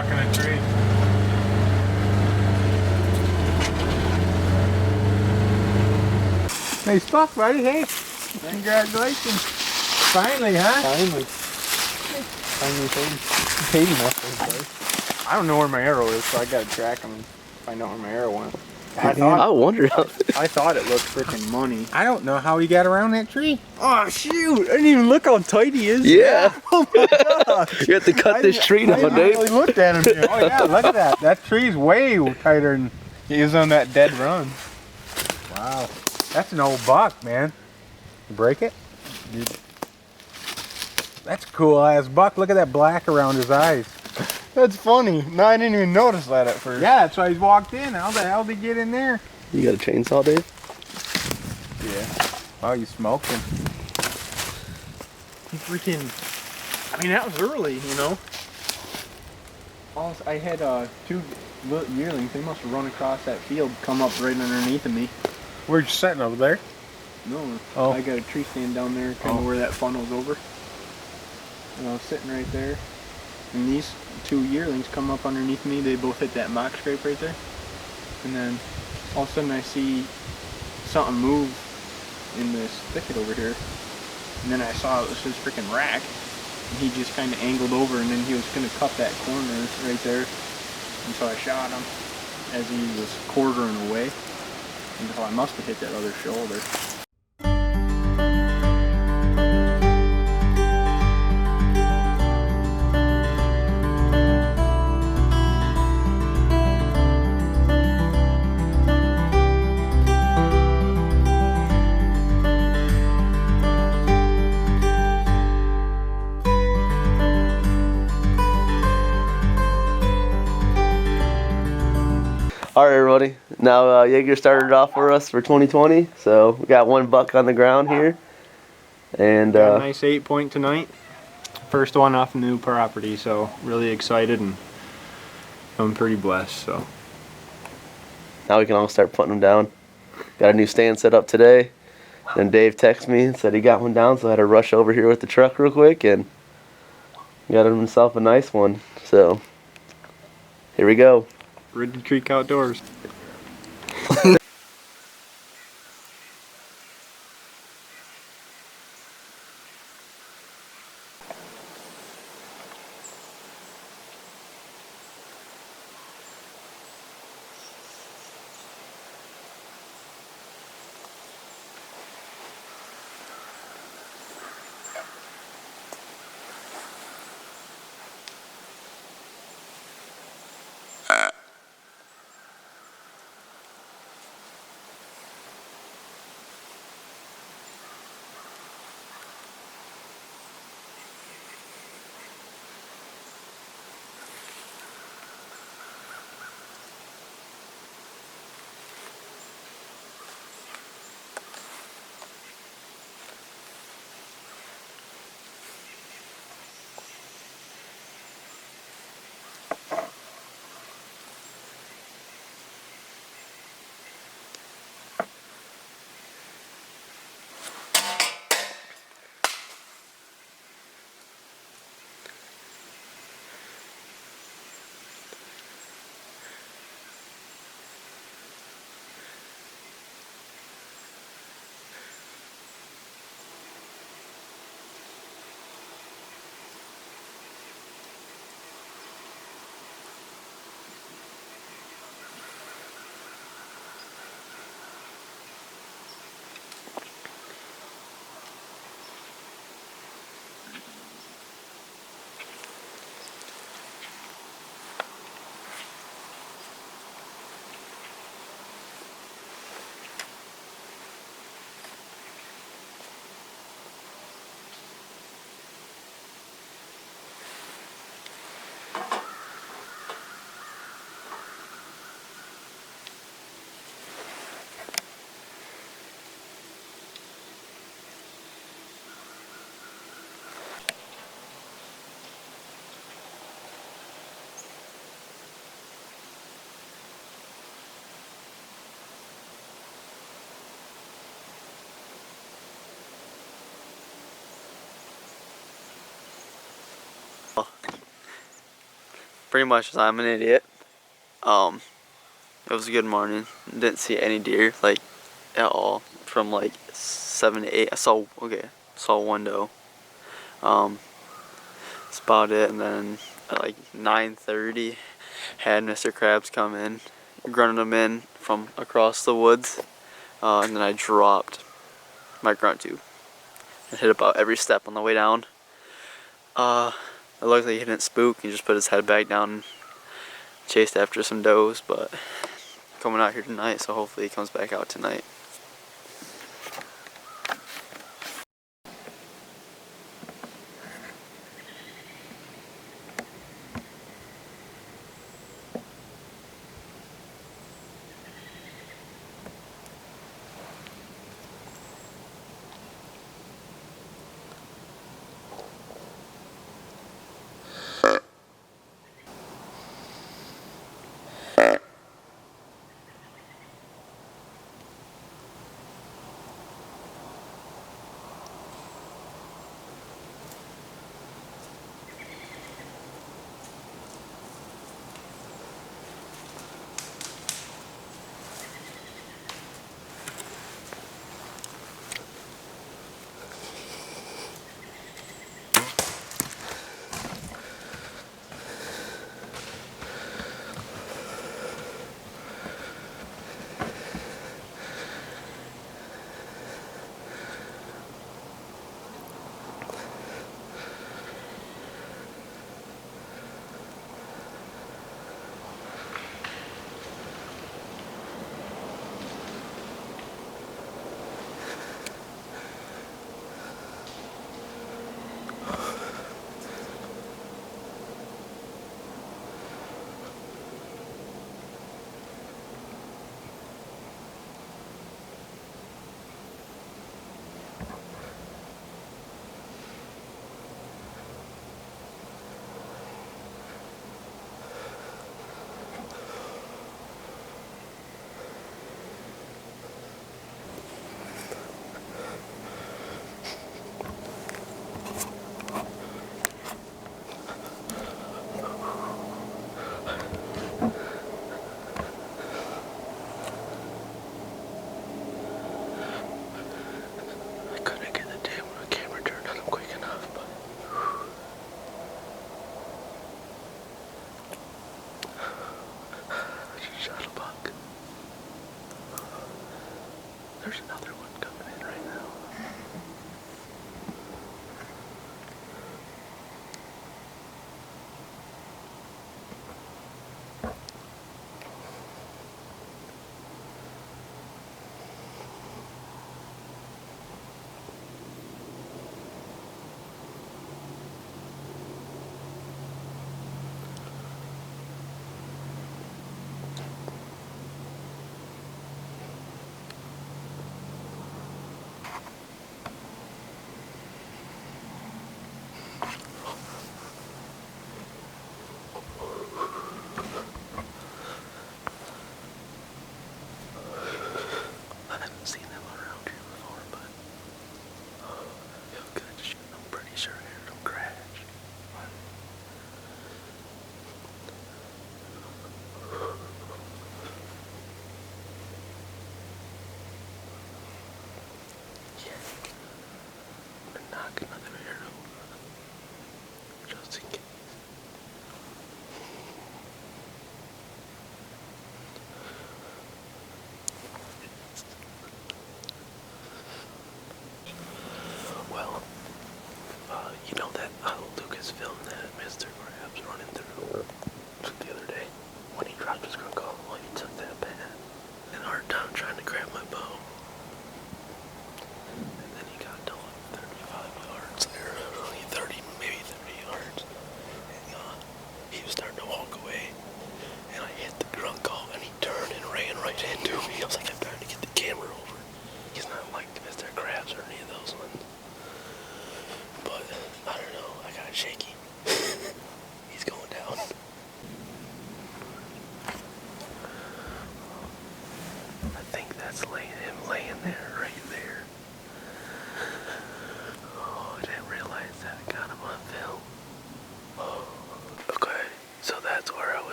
stuck in a tree. Nice stuff, buddy. Hey, congratulations. Finally, huh? Finally paid enough. I don't know where my arrow is, so I gotta track him and find out where my arrow went. I wondered. I thought it looked freaking money. I don't know how he got around that tree. Oh shoot! I didn't even look how tight he is. Yeah. Oh my gosh. You have to cut this tree down, I Dave. really looked at him. Here. Oh yeah, look at that. That tree's way tighter than He is on that dead run. wow. That's an old buck, man. You break it? That's a cool ass buck. Look at that black around his eyes. That's funny. No, I didn't even notice that at first. Yeah, that's why he's walked in. How the hell did he get in there? You got a chainsaw, Dave? Yeah. Wow, you smoking. He freaking. I mean, that was early, you know. I had 2 little yearlings. They must have run across that field, come up right underneath of me. Where'd you sitting over there? No, Oh. I got a tree stand down there, kind of where that funnel's over. And I was sitting right there, and these 2 yearlings come up underneath me. They both hit that mock scrape right there. And then all of a sudden I see something move in this thicket over here. And then I saw it was his freaking rack. And he just kind of angled over, and then he was going to cut that corner right there. And so I shot him as he was quartering away. And so I must have hit that other shoulder. All right, everybody. Now Yeager started off for us for 2020, so we got 1 buck on the ground here, and Got a nice 8-point tonight. First one off new property, so really excited and I'm pretty blessed. So now we can all start putting them down. Got a new stand set up today. Then Dave texted me and said he got one down, so I had to rush over here with the truck real quick and got himself a nice one. So here we go. Ridden Creek Outdoors. pretty much I'm an idiot. It was a good morning. Didn't see any deer like at all from like 7 to 8. I saw one doe. That's about it. And then at like 9:30, had Mr. Krabs come in, grunted him in from across the woods, and then I dropped my grunt tube and hit about every step on the way down. It looked like he didn't spook. He just put his head back down and chased after some does, but coming out here tonight, so hopefully he comes back out tonight. There's another one coming in right now.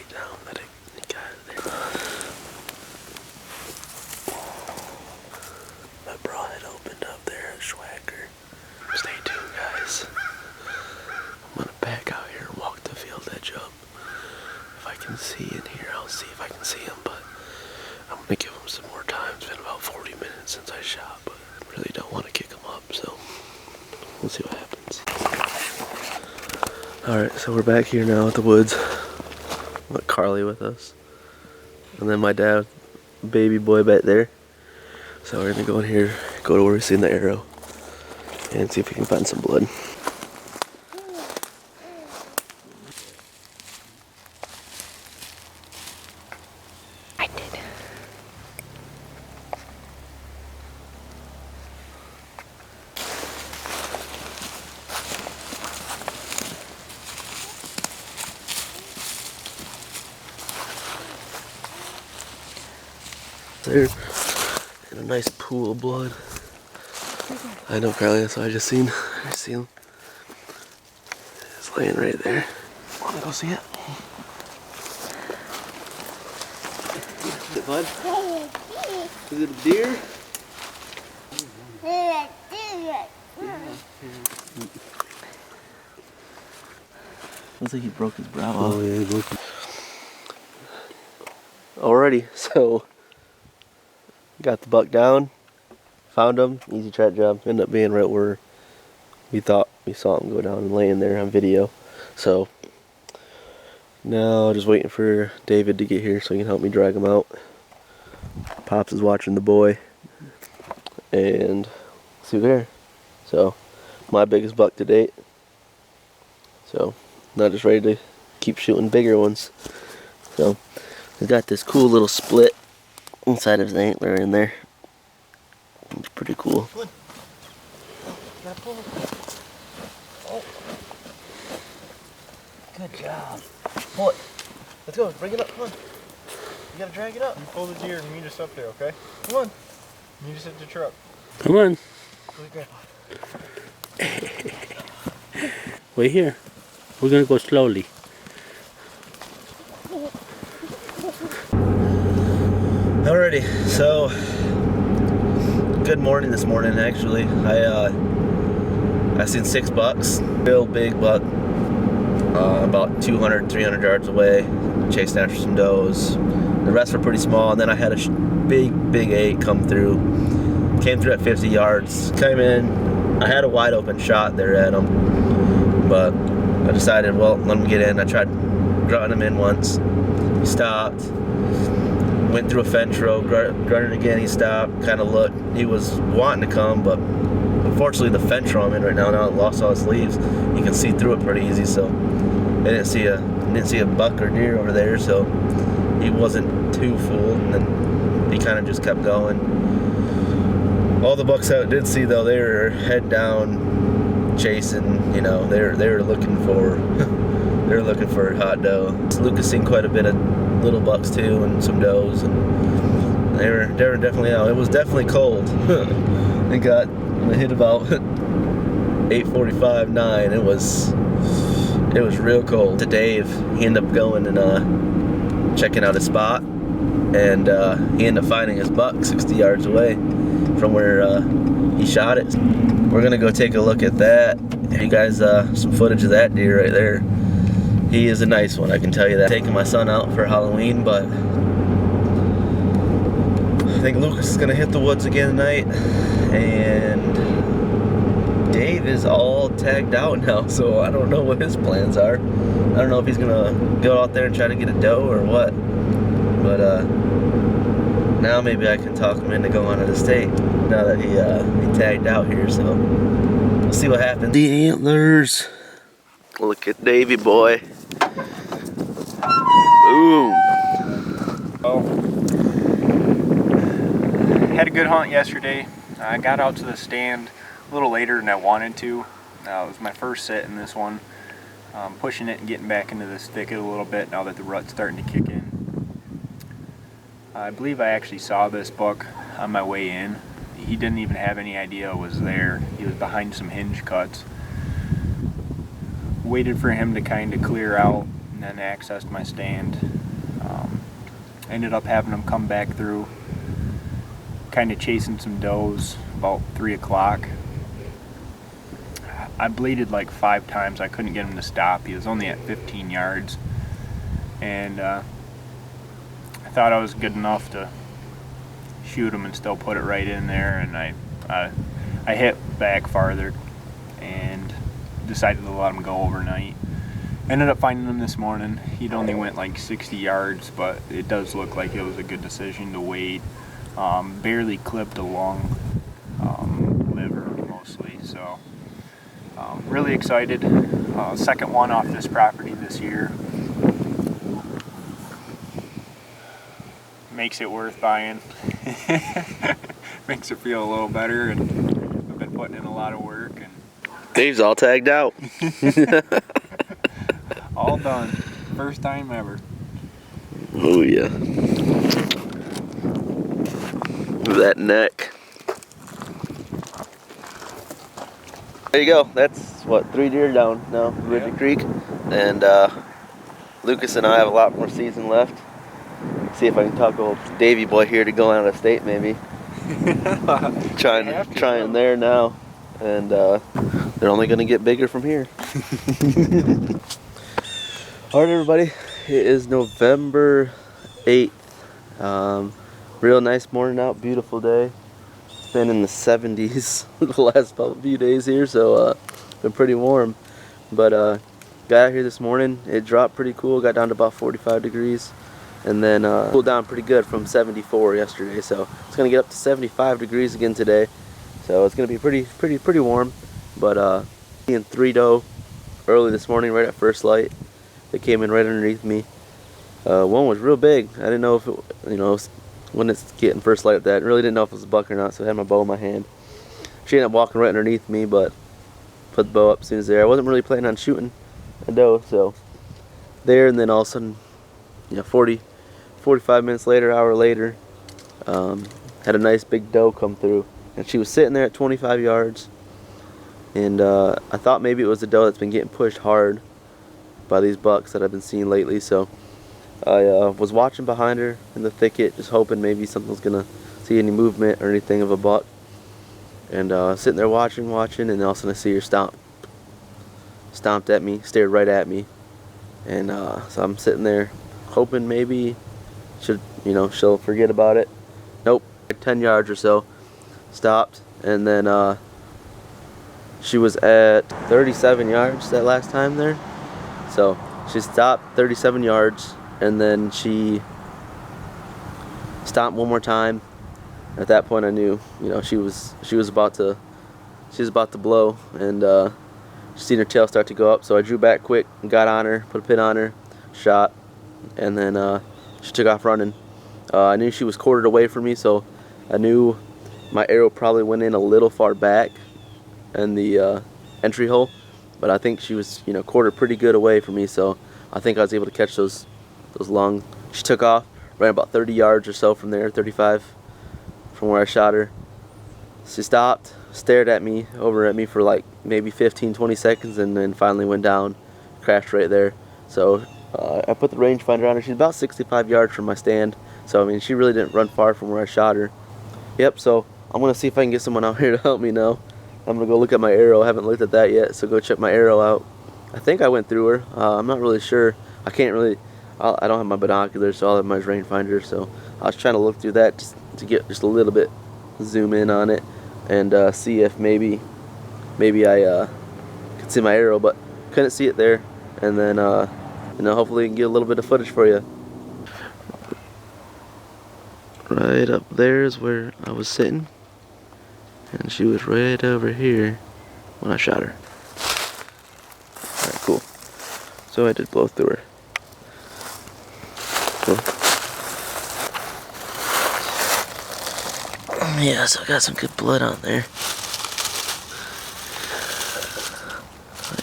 down, let it get out of there. My bra had opened up there at Schwacker. Stay tuned, guys. I'm gonna back out here and walk the field edge up. If I can see in here, I'll see if I can see him, but I'm gonna give him some more time. It's been about 40 minutes since I shot, but I really don't want to kick him up, so we'll see what happens. Alright, so we're back here now at the woods. Got Carly with us. And then my dad, baby boy back there. So we're gonna go in here, go to where we seen the arrow, and see if we can find some blood. There, and a nice pool of blood. I know, Carly, that's what I just seen. I see him. It's laying right there. Wanna go see it? Is it bud? Is it a deer? Looks like he broke his brow off. Oh yeah, he broke it. Alrighty, so got the buck down, found him, easy track job. Ended up being right where we thought we saw him go down and laying there on video. So now just waiting for David to get here so he can help me drag him out. Pops is watching the boy, and see there. So my biggest buck to date. So now just ready to keep shooting bigger ones. So he's got this cool little split inside of his antler in there. It's pretty cool. Oh. Good job. Pull it. Let's go. Bring it up. Come on. You gotta drag it up. You pull the deer and meet us up there, okay? Come on. Meet us at the truck. Come on. Good grandpa. Wait here. We're gonna go slowly. Alrighty, so good morning this morning. Actually, I seen 6 bucks, real big buck, about 200, 300 yards away, chasing after some does. The rest were pretty small, and then I had a big 8 come through. Came through at 50 yards. Came in. I had a wide open shot there at him, but I decided, well, let him get in. I tried grunting him in once. He stopped. Went through a fence row, grunted again, he stopped, kind of looked. He was wanting to come, but unfortunately the fence row I'm in right now it lost all its leaves. You can see through it pretty easy, so I didn't see a buck or deer over there, so he wasn't too fooled, and then he kind of just kept going. All the bucks I did see, though, they were head down, chasing, you know, they were looking for they were looking for hot doe. Lucas seen quite a bit of little bucks too, and some does, and they were definitely out. It was definitely cold. It hit about 8:45, 9. It was real cold. To Dave, he ended up going and checking out his spot, and he ended up finding his buck 60 yards away from where he shot it. We're gonna go take a look at that. You guys, some footage of that deer right there. He is a nice one, I can tell you that. Taking my son out for Halloween, but I think Lucas is gonna hit the woods again tonight, and Dave is all tagged out now, so I don't know what his plans are. I don't know if he's gonna go out there and try to get a doe or what, but now maybe I can talk him into going to the state now that he tagged out here, so we'll see what happens. The antlers. Look at Davey boy. Boom. Oh. Had a good hunt yesterday. I got out to the stand a little later than I wanted to. It was my first sit in this one. Pushing it and getting back into this thicket a little bit now that the rut's starting to kick in. I believe I actually saw this buck on my way in. He didn't even have any idea it was there. He was behind some hinge cuts. Waited for him to kind of clear out, and then accessed my stand. Ended up having them come back through, kind of chasing some does about 3 o'clock. I bleeded like 5 times. I couldn't get him to stop. He was only at 15 yards. And I thought I was good enough to shoot him and still put it right in there. And I hit back farther and decided to let him go overnight. Ended up finding him this morning. He'd only went like 60 yards, but it does look like it was a good decision to wait. Barely clipped a lung, liver mostly, so really excited. Second one off this property this year. Makes it worth buying. Makes it feel a little better, and I've been putting in a lot of work. And Dave's all tagged out. all done. First time ever. Oh yeah. That neck. There you go. That's what, 3 deer down now, River Creek. And Lucas and I have a lot more season left. See if I can talk old Davey boy here to go out of state maybe. Trying there now. And they're only gonna get bigger from here. Alright everybody, it is November 8th. Real nice morning out, beautiful day. It's been in the 70s the last few days here, so been pretty warm. But got out here this morning, it dropped pretty cool, got down to about 45 degrees. And then cooled down pretty good from 74 yesterday, so it's gonna get up to 75 degrees again today. So it's gonna be pretty warm. But seeing 3 doe early this morning, right at first light. They came in right underneath me. One was real big. I didn't know if it, when it's getting first light at that, I really didn't know if it was a buck or not. So I had my bow in my hand. She ended up walking right underneath me, but put the bow up as soon as there. I wasn't really planning on shooting a doe, so there. And then all of a sudden, 45 minutes later, hour later, had a nice big doe come through, and she was sitting there at 25 yards. And I thought maybe it was a doe that's been getting pushed hard by these bucks that I've been seeing lately. So I was watching behind her in the thicket, just hoping maybe something was gonna see any movement or anything of a buck. And sitting there watching, and all of a sudden I see her stomped at me, stared right at me. And so I'm sitting there hoping maybe she'll forget about it. Nope, 10 yards or so, stopped, and then she was at 37 yards that last time there. So she stopped 37 yards, and then she stopped one more time. At that point I knew, she was about to blow, and seen her tail start to go up. So I drew back quick and got on her, put a pin on her, shot, and then she took off running. I knew she was quartered away from me, so I knew my arrow probably went in a little far back in the entry hole. But I think she was, quartered pretty good away from me, so I think I was able to catch those long. She took off, ran about 30 yards or so from there, 35 from where I shot her. She stopped, stared at me, over at me for like maybe 15-20 seconds, and then finally went down, crashed right there. So I put the rangefinder on her. She's about 65 yards from my stand, so I mean she really didn't run far from where I shot her. Yep, so I'm gonna see if I can get someone out here to help me now. I'm gonna go look at my arrow. I haven't looked at that yet, so go check my arrow out. I think I went through her. I'm not really sure. I can't really. I don't have my binoculars, so I'll have my rangefinder. So I was trying to look through that just to get just a little bit zoom in on it and see if maybe I could see my arrow, but couldn't see it there. And then hopefully I can get a little bit of footage for you. Right up there is where I was sitting. And she was right over here when I shot her. Alright, cool. So I did blow through her. Cool. Yeah, so I got some good blood on there.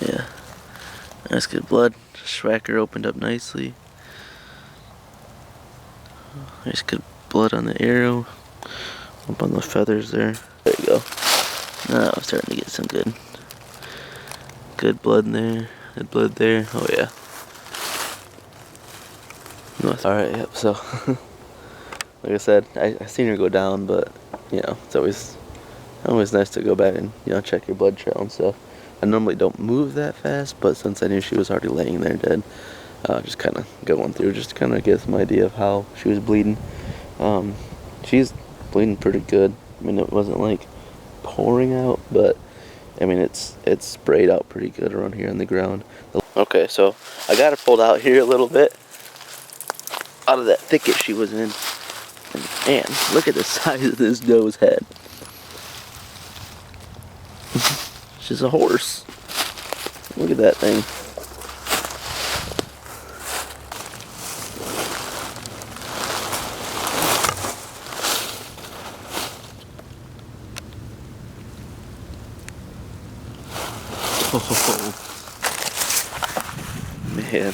Yeah, that's good blood. Schwacker opened up nicely. There's good blood on the arrow. Up on the feathers there. There you go. Now I'm starting to get some good blood in there. Good blood there. Oh yeah. Alright, yep, so like I said, I seen her go down, but you know, it's always nice to go back and, you know, check your blood trail and stuff. I normally don't move that fast, but since I knew she was already laying there dead, just kind of going through just to kind of get some idea of how she was bleeding. She's bleeding pretty good. I mean, it wasn't like pouring out, but I mean, it's sprayed out pretty good around here on the ground. Okay, so I got her pulled out here a little bit out of that thicket she was in. And man, look at the size of this doe's head. She's a horse. Look at that thing. Oh, man.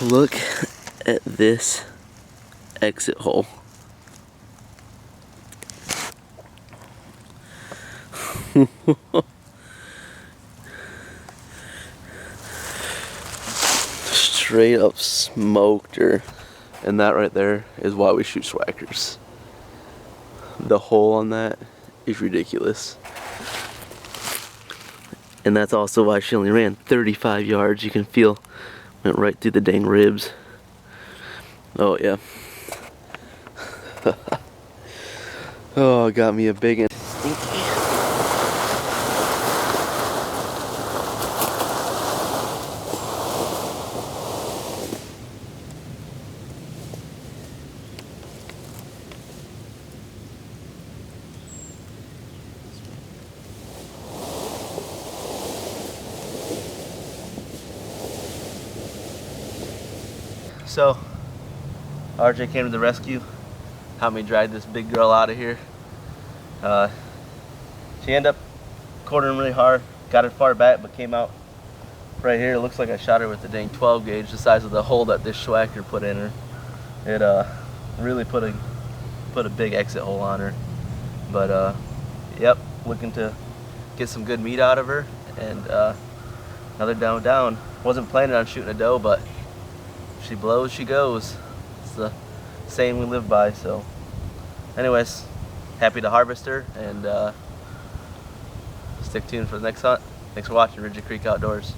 Look at this exit hole. Straight up smoked her. And that right there is why we shoot swackers. The hole on that is ridiculous. And that's also why she only ran 35 yards. You can feel, went right through the dang ribs. Oh yeah. Oh, got me a big one. So, RJ came to the rescue, helped me drag this big girl out of here. She ended up quartering really hard, got her far back, but came out right here. It looks like I shot her with the dang 12 gauge, the size of the hole that this schwacker put in her. It really put a big exit hole on her. But yep, looking to get some good meat out of her, and another down. Wasn't planning on shooting a doe, but she blows, she goes. It's the saying we live by. So anyways, happy to harvest her, and stick tuned for the next hunt. Thanks for watching Ridgey Creek Outdoors.